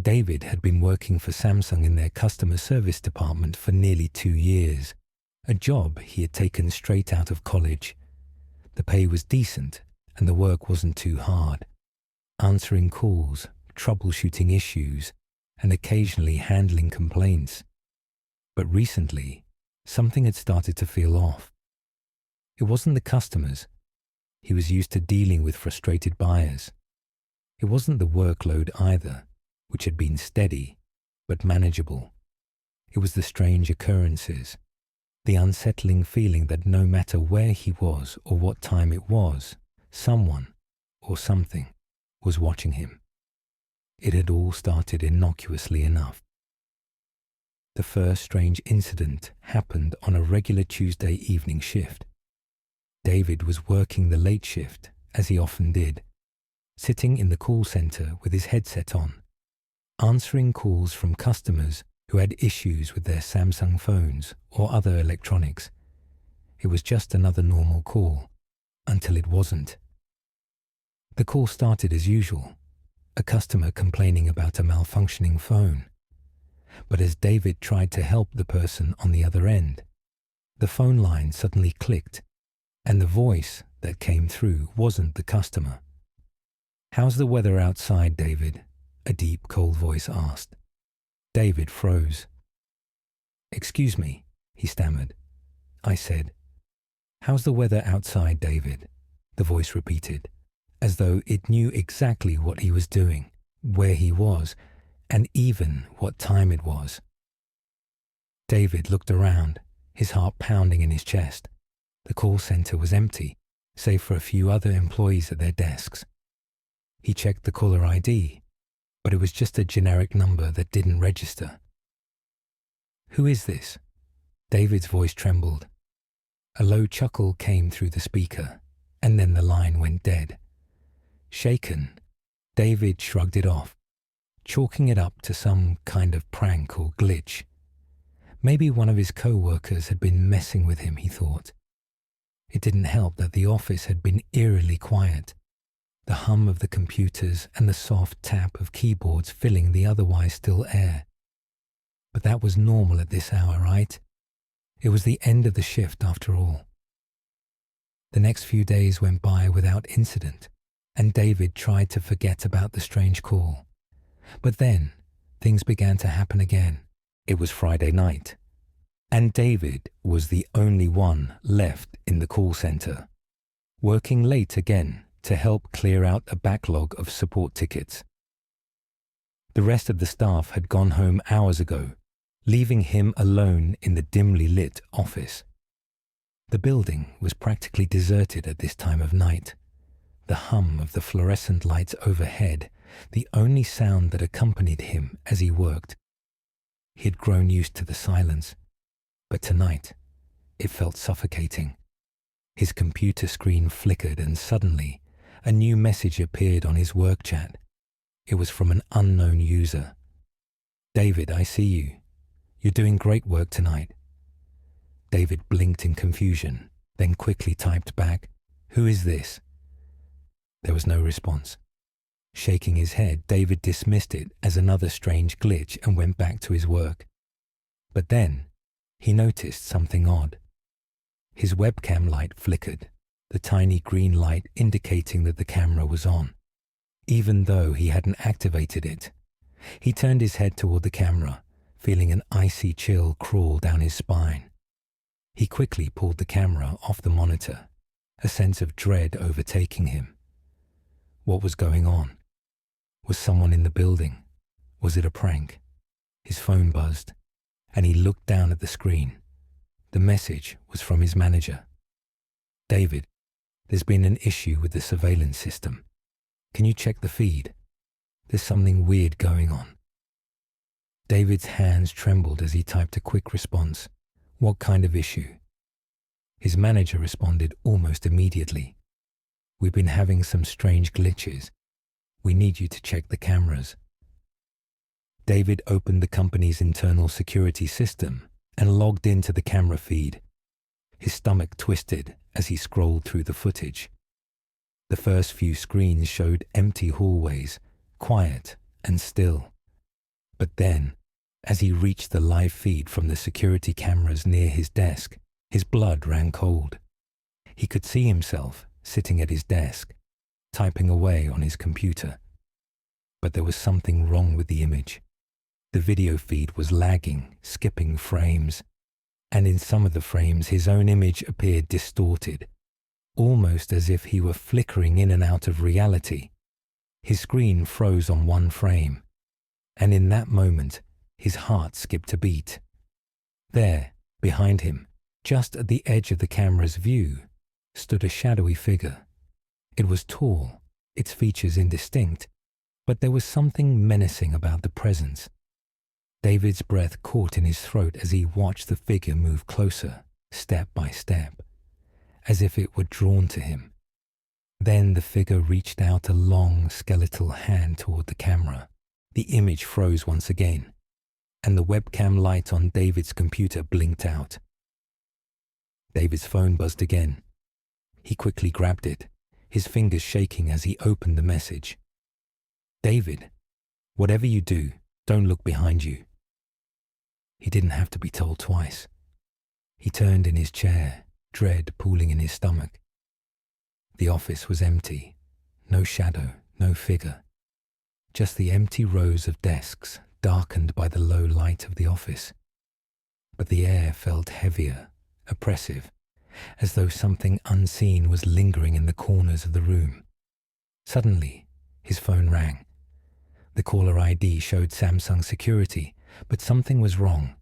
David had been working for Samsung in their customer service department for nearly 2 years, a job he had taken straight out of college. The pay was decent and the work wasn't too hard. Answering calls, troubleshooting issues, and occasionally handling complaints. But recently, something had started to feel off. It wasn't the customers. He was used to dealing with frustrated buyers. It wasn't the workload either, which had been steady, but manageable. It was the strange occurrences, the unsettling feeling that no matter where he was or what time it was, someone or something was watching him. It had all started innocuously enough. The first strange incident happened on a regular Tuesday evening shift. David was working the late shift, as he often did, sitting in the call center with his headset on, answering calls from customers who had issues with their Samsung phones or other electronics. It was just another normal call, until it wasn't. The call started as usual, a customer complaining about a malfunctioning phone. But as David tried to help the person on the other end, the phone line suddenly clicked, and the voice that came through wasn't the customer. "How's the weather outside, David?" a deep, cold voice asked. David froze. "Excuse me," he stammered. I said, "How's the weather outside, David?" the voice repeated, as though it knew exactly what he was doing, where he was, and even what time it was. David looked around, his heart pounding in his chest. The call center was empty, save for a few other employees at their desks. He checked the caller ID, but it was just a generic number that didn't register. "Who is this?" David's voice trembled. A low chuckle came through the speaker, and then the line went dead. Shaken, David shrugged it off, chalking it up to some kind of prank or glitch. Maybe one of his co-workers had been messing with him, he thought. It didn't help that the office had been eerily quiet, the hum of the computers and the soft tap of keyboards filling the otherwise still air. But that was normal at this hour, right? It was the end of the shift after all. The next few days went by without incident, and David tried to forget about the strange call. But then, things began to happen again. It was Friday night, and David was the only one left in the call center, working late again to help clear out a backlog of support tickets. The rest of the staff had gone home hours ago, leaving him alone in the dimly lit office. The building was practically deserted at this time of night. The hum of the fluorescent lights overhead, the only sound that accompanied him as he worked. He had grown used to the silence, but tonight it felt suffocating. His computer screen flickered and suddenly a new message appeared on his work chat. It was from an unknown user. "David, I see you. You're doing great work tonight." David blinked in confusion, then quickly typed back, "Who is this?" There was no response. Shaking his head, David dismissed it as another strange glitch and went back to his work. But then, he noticed something odd. His webcam light flickered, the tiny green light indicating that the camera was on, even though he hadn't activated it. He turned his head toward the camera, feeling an icy chill crawl down his spine. He quickly pulled the camera off the monitor, a sense of dread overtaking him. What was going on? Was someone in the building? Was it a prank? His phone buzzed, and he looked down at the screen. The message was from his manager. "David, there's been an issue with the surveillance system. Can you check the feed? There's something weird going on." David's hands trembled as he typed a quick response. What kind of issue? His manager responded almost immediately. "We've been having some strange glitches. We need you to check the cameras." David opened the company's internal security system and logged into the camera feed. His stomach twisted as he scrolled through the footage. The first few screens showed empty hallways, quiet and still. But then, as he reached the live feed from the security cameras near his desk, his blood ran cold. He could see himself sitting at his desk, typing away on his computer. But there was something wrong with the image. The video feed was lagging, skipping frames, and in some of the frames his own image appeared distorted, almost as if he were flickering in and out of reality. His screen froze on one frame, and in that moment his heart skipped a beat. There, behind him, just at the edge of the camera's view, stood a shadowy figure. It was tall, its features indistinct, but there was something menacing about the presence. David's breath caught in his throat as he watched the figure move closer, step by step, as if it were drawn to him. Then the figure reached out a long, skeletal hand toward the camera. The image froze once again, and the webcam light on David's computer blinked out. David's phone buzzed again. He quickly grabbed it, his fingers shaking as he opened the message. "David, whatever you do, don't look behind you." He didn't have to be told twice. He turned in his chair, dread pooling in his stomach. The office was empty. No shadow, no figure. Just the empty rows of desks, darkened by the low light of the office. But the air felt heavier, oppressive, as though something unseen was lingering in the corners of the room. Suddenly, his phone rang. The caller ID showed Samsung Security, but something was wrong.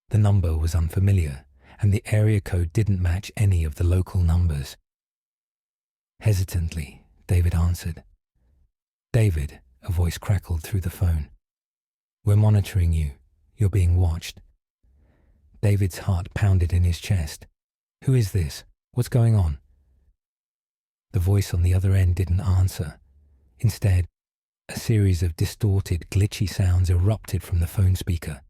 The number was unfamiliar, and the area code didn't match any of the local numbers. Hesitantly, David answered. "David," a voice crackled through the phone. "We're monitoring you. You're being watched." David's heart pounded in his chest. "Who is this? What's going on?" The voice on the other end didn't answer. Instead, a series of distorted, glitchy sounds erupted from the phone speaker.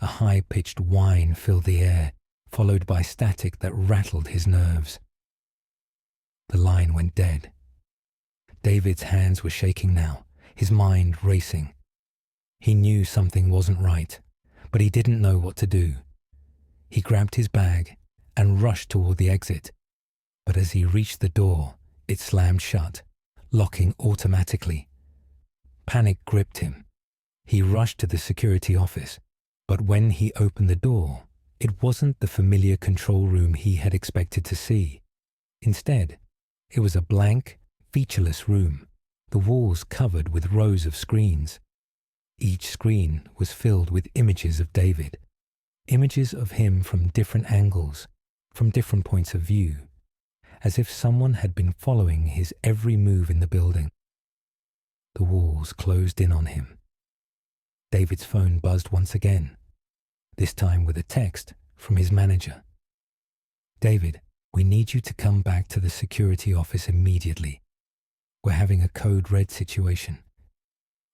A high-pitched whine filled the air, followed by static that rattled his nerves. The line went dead. David's hands were shaking now, his mind racing. He knew something wasn't right, but he didn't know what to do. He grabbed his bag and rushed toward the exit, but as he reached the door, it slammed shut, locking automatically. Panic gripped him. He rushed to the security office, but when he opened the door, it wasn't the familiar control room he had expected to see. Instead, it was a blank, featureless room, the walls covered with rows of screens. Each screen was filled with images of David, images of him from different angles, from different points of view, as if someone had been following his every move in the building. The walls closed in on him. David's phone buzzed once again, this time with a text from his manager. "David, we need you to come back to the security office immediately. We're having a code red situation."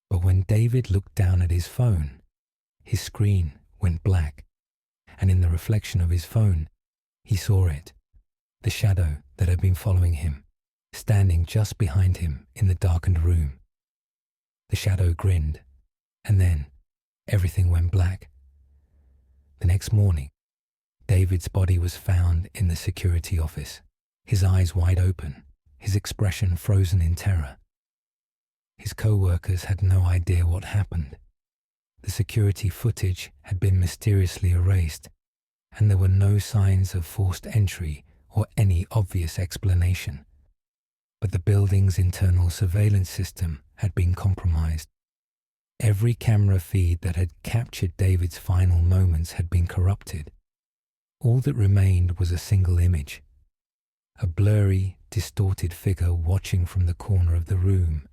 But when David looked down at his phone, his screen went black, and in the reflection of his phone, he saw it, the shadow that had been following him, standing just behind him in the darkened room. The shadow grinned, and then everything went black. The next morning, David's body was found in the security office, his eyes wide open, his expression frozen in terror. His co-workers had no idea what happened. The security footage had been mysteriously erased, and there were no signs of forced entry or any obvious explanation. But the building's internal surveillance system had been compromised. Every camera feed that had captured David's final moments had been corrupted. All that remained was a single image, a blurry, distorted figure watching from the corner of the room,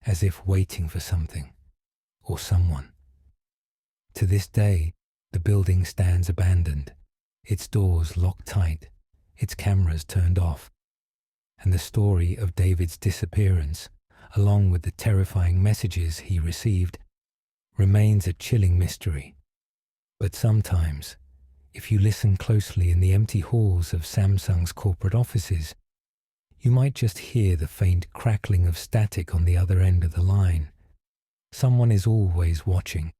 as if waiting for something or someone. To this day, the building stands abandoned, its doors locked tight, its cameras turned off, and the story of David's disappearance, along with the terrifying messages he received, remains a chilling mystery. But sometimes, if you listen closely in the empty halls of Samsung's corporate offices, you might just hear the faint crackling of static on the other end of the line. Someone is always watching,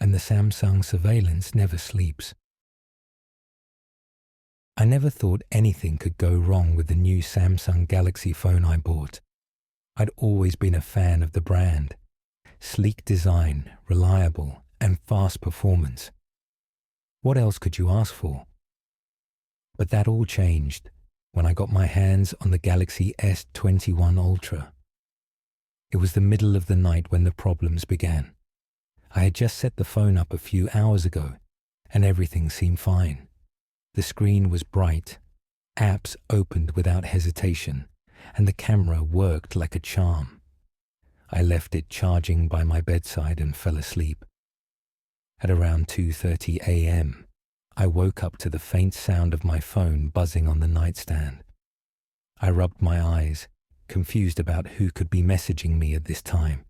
and the Samsung surveillance never sleeps. I never thought anything could go wrong with the new Samsung Galaxy phone I bought. I'd always been a fan of the brand. Sleek design, reliable, and fast performance. What else could you ask for? But that all changed when I got my hands on the Galaxy S21 Ultra. It was the middle of the night when the problems began. I had just set the phone up a few hours ago, and everything seemed fine. The screen was bright, apps opened without hesitation, and the camera worked like a charm. I left it charging by my bedside and fell asleep. At around 2:30 a.m., I woke up to the faint sound of my phone buzzing on the nightstand. I rubbed my eyes, confused about who could be messaging me at this time.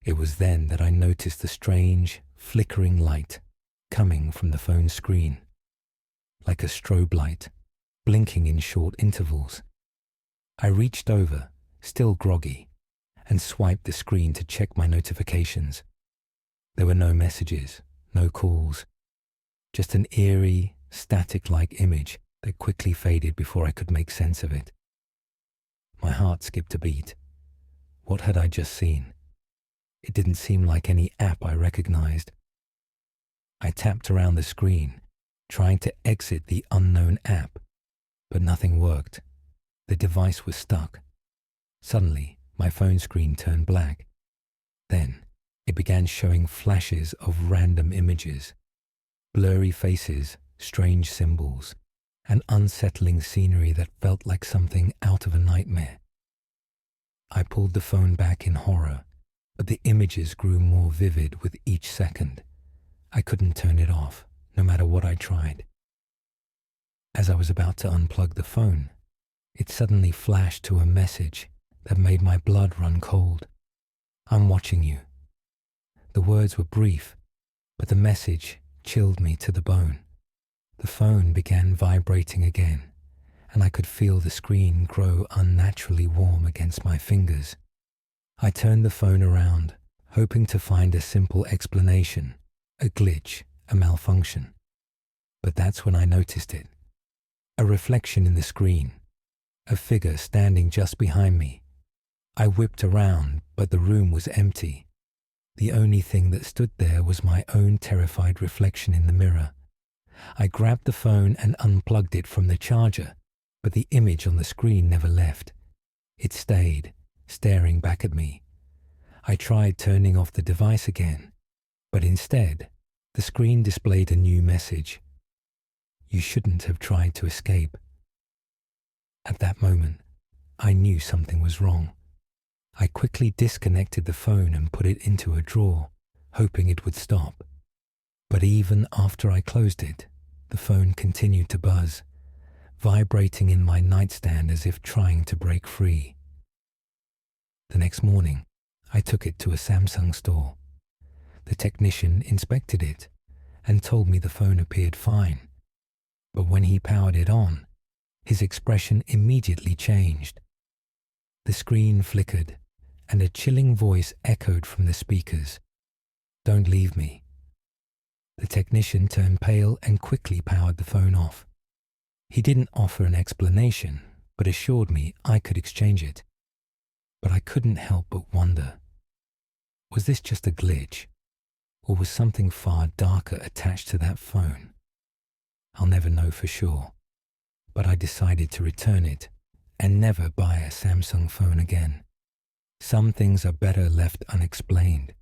It was then that I noticed the strange, flickering light coming from the phone screen, like a strobe light, blinking in short intervals. I reached over, still groggy, and swiped the screen to check my notifications. There were no messages, no calls, just an eerie, static-like image that quickly faded before I could make sense of it. My heart skipped a beat. What had I just seen? It didn't seem like any app I recognized. I tapped around the screen, trying to exit the unknown app, but nothing worked. The device was stuck. Suddenly, my phone screen turned black. Then, it began showing flashes of random images, blurry faces, strange symbols, and unsettling scenery that felt like something out of a nightmare. I pulled the phone back in horror, but the images grew more vivid with each second. I couldn't turn it off, no matter what I tried. As I was about to unplug the phone, it suddenly flashed to a message that made my blood run cold. "I'm watching you." The words were brief, but the message chilled me to the bone. The phone began vibrating again, and I could feel the screen grow unnaturally warm against my fingers. I turned the phone around, hoping to find a simple explanation, a glitch, a malfunction. But that's when I noticed it. A reflection in the screen, a figure standing just behind me. I whipped around, but the room was empty. The only thing that stood there was my own terrified reflection in the mirror. I grabbed the phone and unplugged it from the charger, but the image on the screen never left. It stayed, staring back at me. I tried turning off the device again, but instead, the screen displayed a new message. "You shouldn't have tried to escape." At that moment, I knew something was wrong. I quickly disconnected the phone and put it into a drawer, hoping it would stop. But even after I closed it, the phone continued to buzz, vibrating in my nightstand as if trying to break free. The next morning, I took it to a Samsung store. The technician inspected it and told me the phone appeared fine. But when he powered it on, his expression immediately changed. The screen flickered, and a chilling voice echoed from the speakers. "Don't leave me." The technician turned pale and quickly powered the phone off. He didn't offer an explanation, but assured me I could exchange it. But I couldn't help but wonder, was this just a glitch, or was something far darker attached to that phone? I'll never know for sure, but I decided to return it and never buy a Samsung phone again. Some things are better left unexplained.